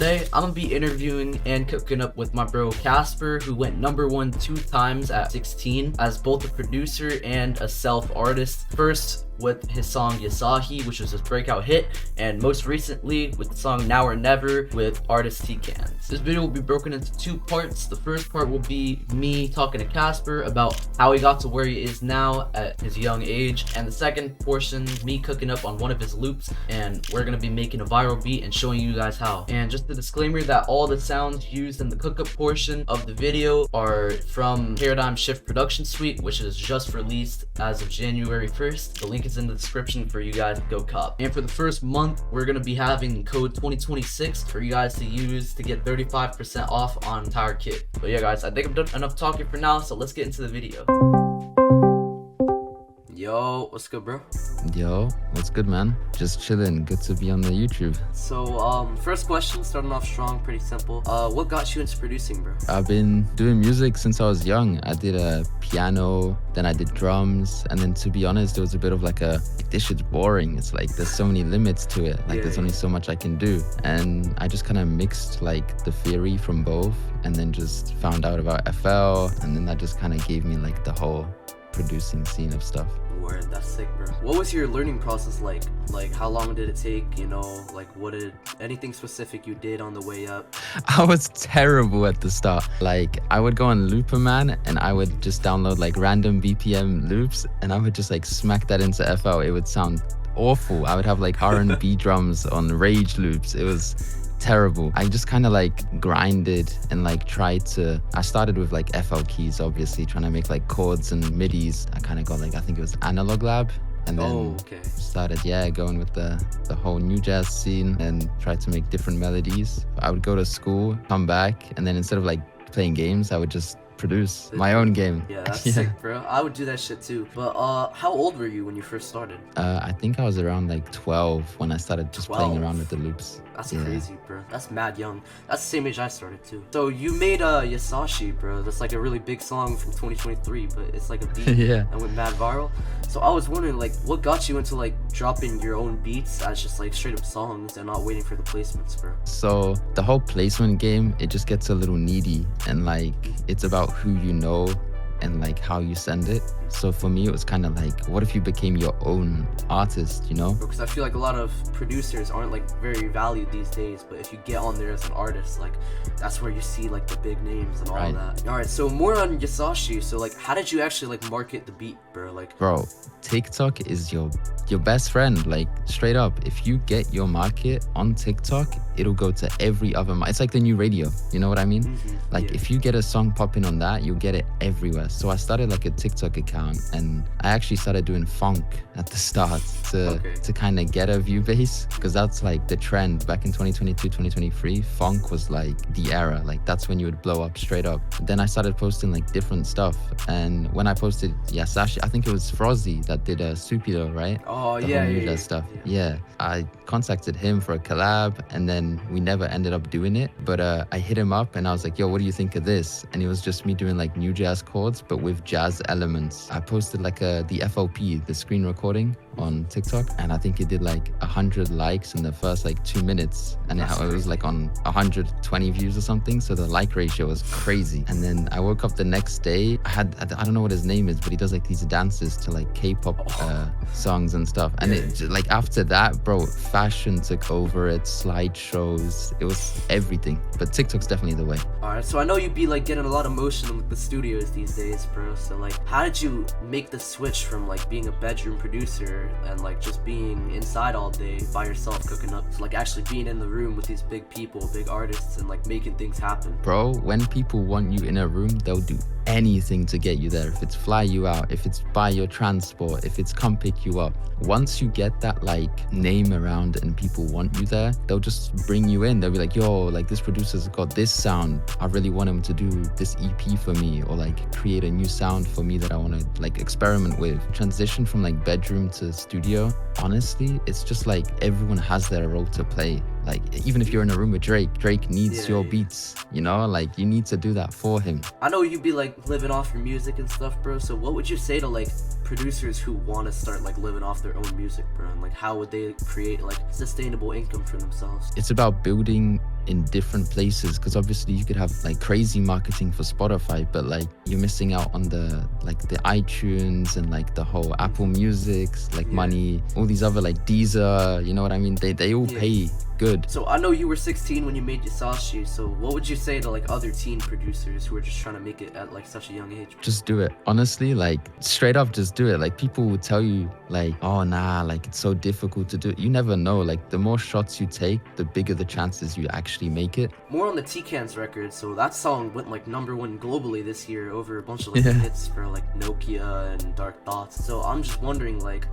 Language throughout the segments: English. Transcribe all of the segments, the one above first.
Today, I'm gonna be interviewing and cooking up with my bro Casper, who went #1 2 times at 16 as both a producer and a self-artist. First with his song Yasahi, which was his breakout hit, and most recently with the song Now or Never with artist T-Cans. This video will be broken into 2 parts. The first part will be me talking to Casper about how he got to where he is now at his young age, and the second portion, me cooking up on one of his loops, and we're gonna be making a viral beat and showing you guys how. And just a disclaimer that all the sounds used in the cookup portion of the video are from Paradigm Shift Production Suite, which is just released as of January 1st. The link is in the description for you guys to go cop. And for the first month, we're gonna be having code 2026 for you guys to use to get 35% off on entire kit. But yeah guys, I think I've done enough talking for now, so let's get into the video. Yo, what's good, bro? Yo, what's good, man? Just chilling. Good to be on the YouTube. So, first question, starting off strong, pretty simple. What got you into producing, bro? I've been doing music since I was young. I did a piano, then I did drums, and then to be honest, it was a bit of like this shit's boring. It's like there's so many limits to it. Like there's only so much I can do. And I just kind of mixed like the theory from both, and then just found out about FL, and then that just kind of gave me like the whole producing scene of stuff. Word, that's sick, bro. What was your learning process like? Like, how long did it take, you know? Like, anything specific you did on the way up? I was terrible at the start. Like, I would go on Looperman and I would just download like random BPM loops and I would just like smack that into FL. It would sound awful. I would have like R&B drums on rage loops. It was terrible. I just kind of like grinded and like I started with like FL keys, obviously trying to make like chords and midis. I kind of got like, I think it was Analog Lab, and then started going with the whole new jazz scene and tried to make different melodies. I would go to school, come back, and then instead of like playing games, I would just produce my own game. Yeah, that's sick, bro. I would do that shit too. But how old were you when you first started? I think I was around like 12 when I started just playing around with the loops. That's crazy, bro. That's mad young. That's the same age I started too. So you made Yasashi, bro. That's like a really big song from 2023, but it's like a beat and went mad viral. So I was wondering, like, what got you into like dropping your own beats as just like straight up songs and not waiting for the placements, bro? So the whole placement game, it just gets a little needy, and like it's about who you know and like how you send it. So for me, it was kind of like, what if you became your own artist, you know? Because I feel like a lot of producers aren't like very valued these days, but if you get on there as an artist, like that's where you see like the big names and all that. All right, so more on Yasashi. So like, how did you actually like market the beat, bro? Like, bro, TikTok is your best friend. Like straight up, if you get your market on TikTok, it'll go to every other it's like the new radio, you know what I mean? Like if you get a song popping on that, you'll get it everywhere. So I started like a TikTok account, and I actually started doing funk at the start to kind of get a view base, because that's like the trend back in 2022 2023. Funk was like the era, like that's when you would blow up straight up. Then I started posting like different stuff, and when I posted Yasashi, I think it was Frozzy that did a Supido, right? Oh stuff. I contacted him for a collab, and then we never ended up doing it, but I hit him up and I was like, yo, what do you think of this? And it was just me doing like new jazz chords but with jazz elements. I posted like the FLP, the screen recording, on TikTok, and I think it did like 100 likes in the first like 2 minutes, and it was like on 120 views or something, so the like ratio was crazy. And then I woke up the next day, I don't know what his name is, but he does like these dances to like K-pop songs and stuff, and it like after that, bro, fashion took over it, slideshows, it was everything. But TikTok's definitely the way. All right, so I know you'd be like getting a lot of motion with the studios these days, bro. So like, how did you make the switch from like being a bedroom producer and like just being inside all day by yourself cooking up to like actually being in the room with these big people, big artists, and like making things happen? Bro, when people want you in a room, they'll do anything to get you there. If it's fly you out, if it's buy your transport, if it's come pick you up. Once you get that like name around and people want you there, they'll just bring you in. They'll be like, yo, like this producer's got this sound, I really want him to do this EP for me, or like create a new sound for me that I want to like experiment with. Transition from like bedroom to studio, honestly, it's just like everyone has their role to play. Like even if you're in a room with Drake needs your beats, you know, like you need to do that for him. I know you'd be like living off your music and stuff, bro, so what would you say to like producers who want to start like living off their own music, bro, and like how would they create like sustainable income for themselves? It's about building in different places, because obviously you could have like crazy marketing for Spotify, but like you're missing out on the iTunes and like the whole Apple Music, like money, all these other like Deezer, you know what I mean? They all pay good. So I know you were 16 when you made Yasashi, so what would you say to like other teen producers who are just trying to make it at like such a young age? Just do it. Honestly, like straight up, just do it. Like people will tell you like, oh nah, like it's so difficult to do it. You never know. Like the more shots you take, the bigger the chances you actually make it. More on the T-Cans record, so that song went like #1 globally this year over a bunch of like hits for like Nokia and Dark Thoughts. So I'm just wondering like,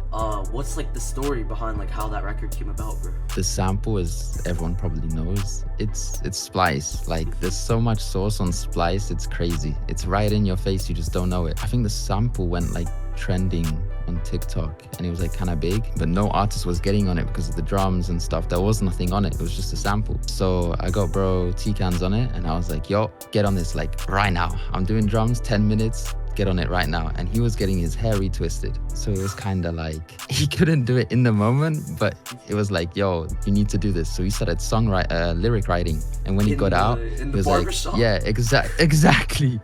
what's like the story behind like how that record came about, bro? The sample, as everyone probably knows, it's Splice. Like there's so much sauce on Splice, it's crazy. It's right in your face, you just don't know it. I think the sample went like trending on TikTok and it was like kind of big, but no artist was getting on it because of the drums and stuff. There was nothing on it, it was just a sample. So I got bro T-Cans on it and I was like, yo, get on this like right now. I'm doing drums, 10 minutes, get on it right now. And he was getting his hair retwisted. So it was kind of like, he couldn't do it in the moment, but it was like, yo, you need to do this. So he started lyric writing. And when he got out, he was like, yeah, exactly.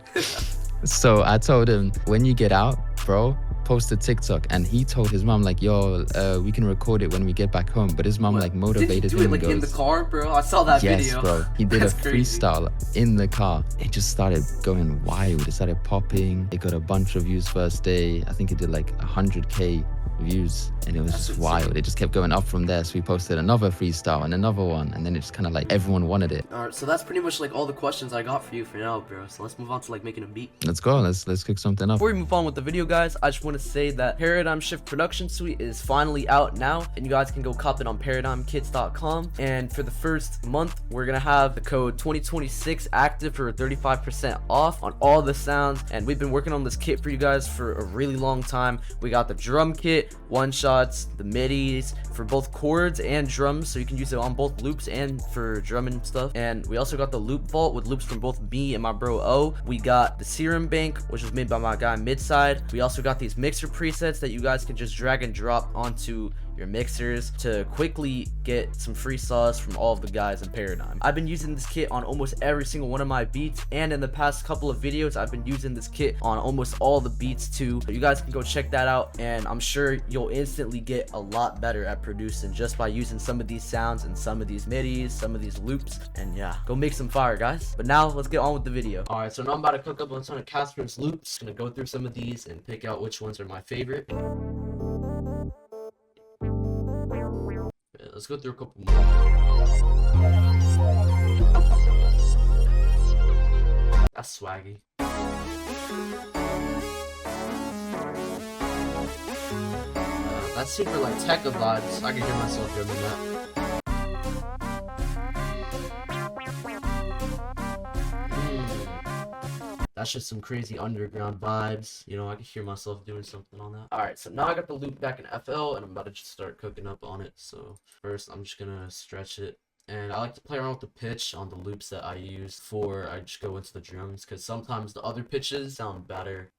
So I told him, when you get out, bro, post a TikTok. And he told his mom like, yo, we can record it when we get back home. But his mom like motivated him. Did he do it like in the car, bro? I saw that video. Yes, bro. He did a freestyle in the car. It just started going wild. It started popping. It got a bunch of views first day. I think it did like 100K views, and it was just wild. It just kept going up from there. So we posted another freestyle and another one, and then it just kind of like everyone wanted it. All right, so that's pretty much like all the questions I got for you for now, bro. So let's move on to like making a beat. Let's go. Let's cook something up. Before we move on with the video, guys, I just want to say that Paradigm Shift Production Suite is finally out now, and you guys can go cop it on paradigmkits.com. And for the first month, we're gonna have the code 2026 active for 35% off on all the sounds. And we've been working on this kit for you guys for a really long time. We got the drum kit, one shots, the midis for both chords and drums, so you can use it on both loops and for drum and stuff. And we also got the loop vault with loops from both me and my bro O. We got the serum bank, which was made by my guy Midside. We also got these mixer presets that you guys can just drag and drop onto your mixers to quickly get some free sauce from all of the guys in Paradigm. I've been using this kit on almost every single one of my beats, and in the past couple of videos I've been using this kit on almost all the beats too. So you guys can go check that out, and I'm sure you'll instantly get a lot better at producing just by using some of these sounds and some of these midis, some of these loops. And yeah, go make some fire, guys. But now let's get on with the video. All right, so now I'm about to cook up on some of Casper's loops. Gonna go through some of these and pick out which ones are my favorite. Let's go through a couple more. That's swaggy. That's super like techno vibes. I can hear myself doing that. That's just some crazy underground vibes. You know, I can hear myself doing something on that. Alright, so now I got the loop back in FL, and I'm about to just start cooking up on it. So first, I'm just gonna stretch it. And I like to play around with the pitch on the loops that I use before I just go into the drums, because sometimes the other pitches sound better.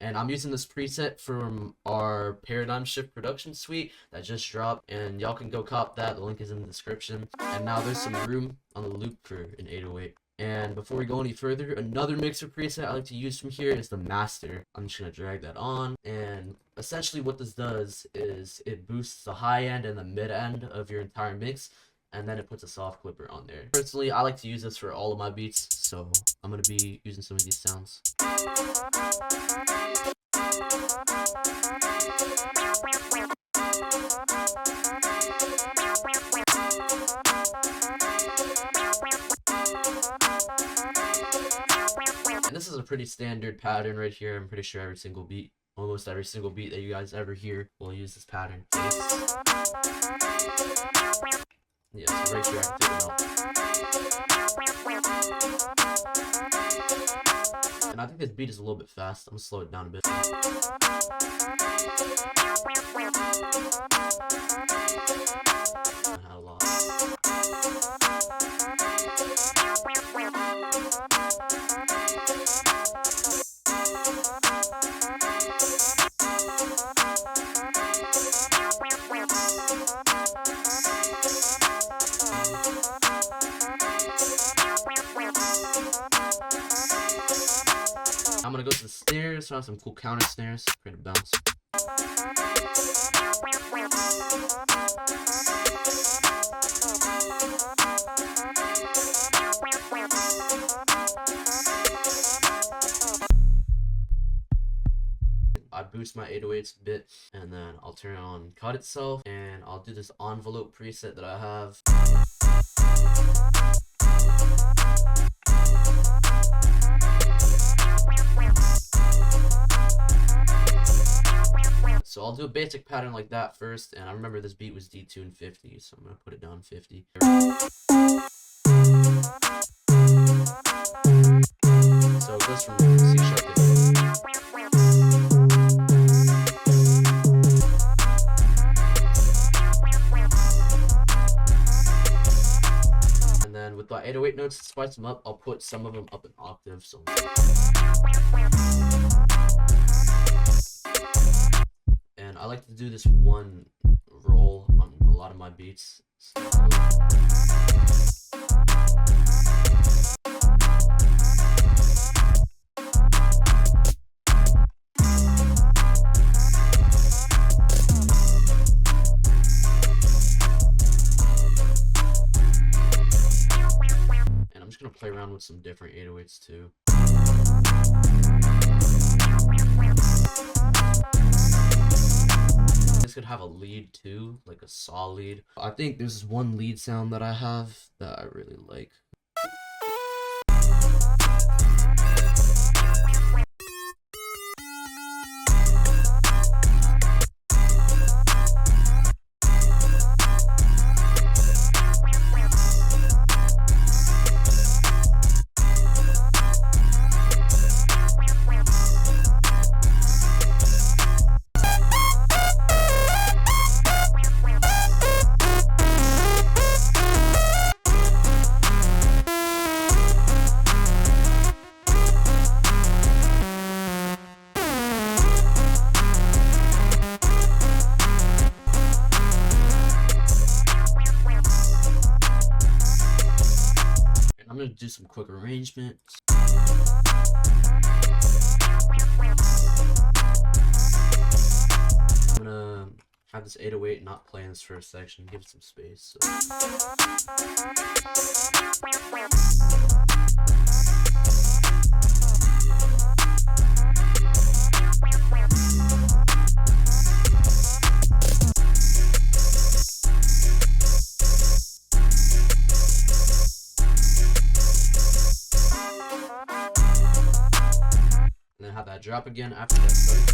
And I'm using this preset from our Paradigm Shift Production Suite that just dropped, and y'all can go cop that. The link is in the description. And now there's some room on the loop for an 808. And before we go any further, another mixer preset I like to use from here is the master. I'm just gonna drag that on, and essentially what this does is it boosts the high end and the mid end of your entire mix, and then it puts a soft clipper on there. Personally, I like to use this for all of my beats, so I'm gonna be using some of these sounds. And this is a pretty standard pattern right here. I'm pretty sure every single beat, almost every single beat that you guys ever hear will use this pattern. Yeah, so right here I can take it out. And I think this beat is a little bit fast. I'm gonna slow it down a bit. I had a lot. gonna go to the snares, try some cool counter snares, create a bounce. I boost my 808s a bit, and then I'll turn on cut itself, and I'll do this envelope preset that I have. So I'll do a basic pattern like that first, and I remember this beat was detuned 50, so I'm gonna put it down 50. So it goes from C sharp to and then with my 808 notes to spice them up, I'll put some of them up an octave. So and I like to do this one roll on a lot of my beats. And I'm just gonna play around with some different 808s too. This could have a lead too, like a saw lead. I think there's one lead sound that I have that I really like. I'm gonna do some quick arrangement. I'm gonna have this 808 not play in this first section, give it some space. So. And then have that drop again after that start.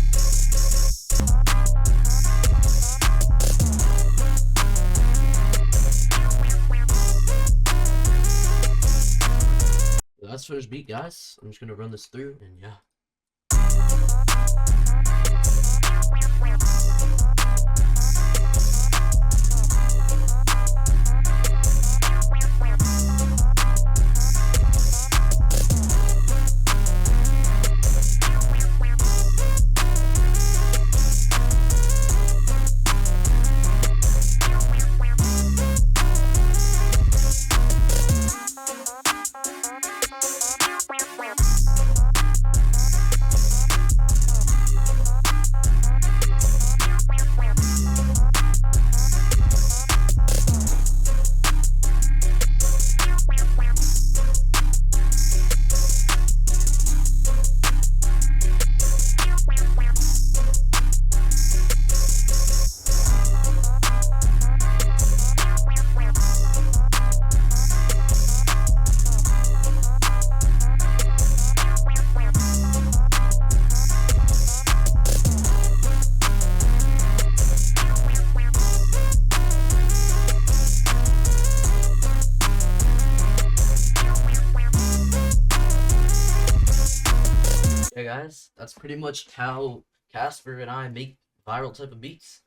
That's finished beat, guys. I'm just gonna run this through, and yeah. Yeah, guys, that's pretty much how Casper and I make viral type of beats.